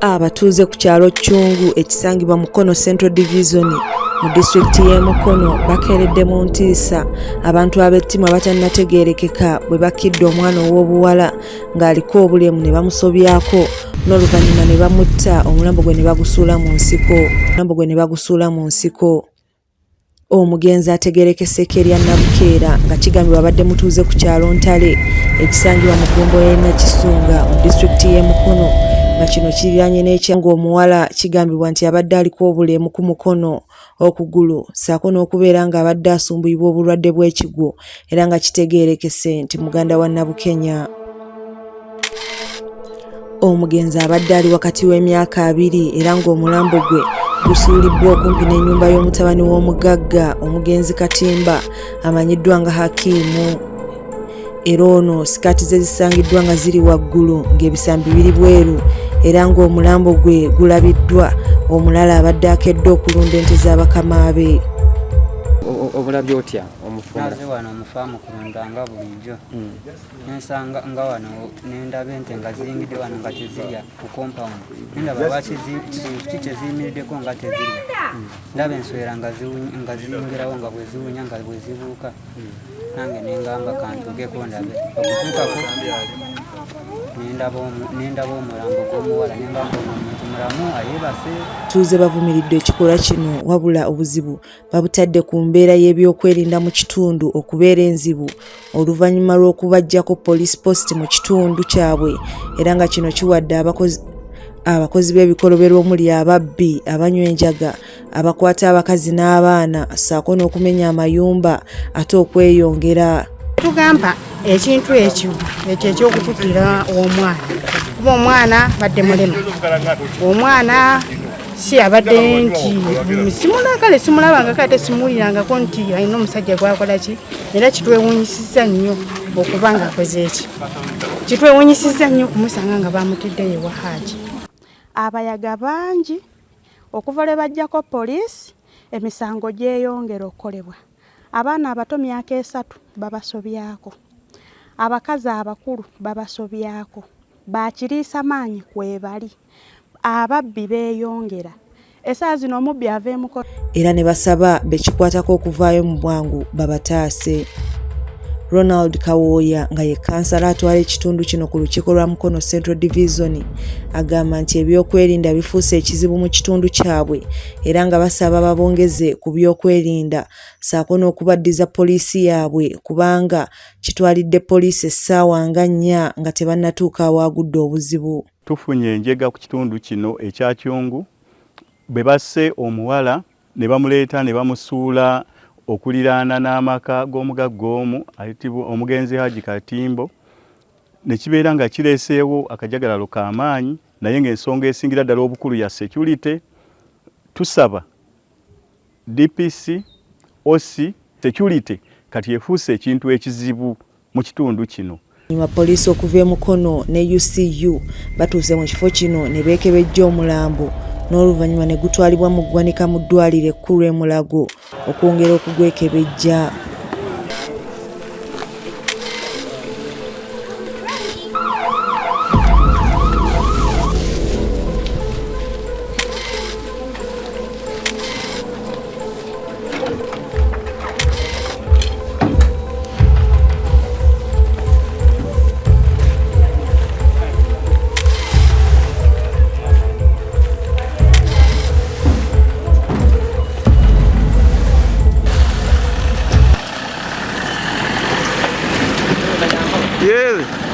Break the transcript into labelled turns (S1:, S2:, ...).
S1: Abatuuze ku kyalo Kyungu ekisangibwa Mukono Central Division mu disitulikiti y'e Mukono bakeeredde mu ntiisa abantu ab'ettima batannategeerekeka bwe bakkidde omwana ow'obuwala ng'aliko obulemu ne bamusobyako n'oluvannyuma ne bamutta omulambo gwe ne bagusuula mu nsiko. Omugenzi ategeerekese Kelya Nabukeera nga kigambibwa abadde mutuuze ku kyalo Ntale ekisangibwa mu ggombolola y'e Nakisunga mu disitulikiti y'e Mukono nga kino kiriraanye n'ekyanga omuwala kigambibwa nti abadde aliko obulemu ku mukono okugulu ssaako n'okubeera ng'abadde asumbuyibwa obulwadde bw'ekigwo era nga kitegeerekese nti muganda wa Nabukenya. Omugenzi abadde ali wakati w'emyaka 2 era ng'omulambo gwe gusuulibbwa okumpi n'ennyumba y'omutabani w'omugagga omugenzi Katimba amanyiddwa nga Hakimu. Era ono sikaati ze zisangiddwa nga ziri waggulu ng'ebisambi biri bweru era ng'omulambo gwe gulabiddwa omulala abadde akedde okulunda ente z'abakama be.
S2: Obulabye otya omufumba?
S3: Naze wano omufaamu kulunda nga bulijjo nensanga nga wano nendaba ente nga ziyingidde wano nga tezirya ku compound nendaba lwaki kiki kyeziyimiriddeko nga tezirya ndaba enswera nga ziyingirawo nga bwe ziwunya nga bwe zibuuka nange nengamba kantugeko ndabe okutuukako nendaba omulambo gw'omuwala nengamba omuntu mulamu ayebase.
S1: Abatuuze bavumiridde ekikolwa kino wabula obuzibu babutadde ku mbeera y'ebyokwerinda mu kitundu okubeera enzibu oluvannyuma lw'okubaggyako police post mu kitundu kyabwe era nga kino kiwadde abakozi b'ebikolobero omuli ababbi abanywa enjaga abakwata abakazi n'abaana ssaako n'okumenya amayumba ate okweyongera.
S4: Tugamba ekintu ekyo eky'okututtira omwana kuba omwana badde mulema omwana si abadde nti simulabanga kale simuwulirangako nti alina omusajja gwakola ki era kitwewuunyisizza nnyo okuba nga akoze eki kitwewuunyisizza nnyo okumusanga nga bamutiddeyo ewa Haaji. Abayaga bangi okuva lwe bajjako poliisi emisango gyeyongera okukolebwa. Abaana abato myaka 3 babasobyako, abakazi abakulu babasobyako, bakiriisa maanyi kwebali, ababbi beeyongera essaawa zino omubbi ava emukono
S1: era ne basaba bekikwatako okuvaayo mu bwangu babataase. Ronald Kawooya nga ye kansala atwala ekitundu kino ku lukiiko lwa Mukono Central Division agamba nti ebyokwerinda bifuuse ekizibu mu kitundu kyabwe era nga basaba babongeze ku byokwerinda ssaako n'okubaddiza poliisi yaabwe kubanga kitwalidde poliisi essaawa nga 4 nga tebannatuuka awaagudde obuzibu.
S5: Tufunye enjega ku kitundu kino ekya Kyungu bwe basse omuwala ne bamuleeta ne bamusuula okuliraana n'amaka g'omugagga omu ayitibwa omugenzi Haji Katimbo ne kibeera nga kireeseewo akajagalalo k'amaanyi naye ng'ensonga esingira ddala obukulu ya security. Tusaba DPC OC security kati efuuse ekintu ekizibu mu kitundu kino.
S1: Nyuma poliisi okuva e Mukono ne UCU batuuse mu kifo kino ne beekebejja omulambo n'oluvannyuma ne gutwalibwa mu ggwanika mu ddwaliro ekkulu e Mulago okwongera okugwekebejja.
S5: Yeah.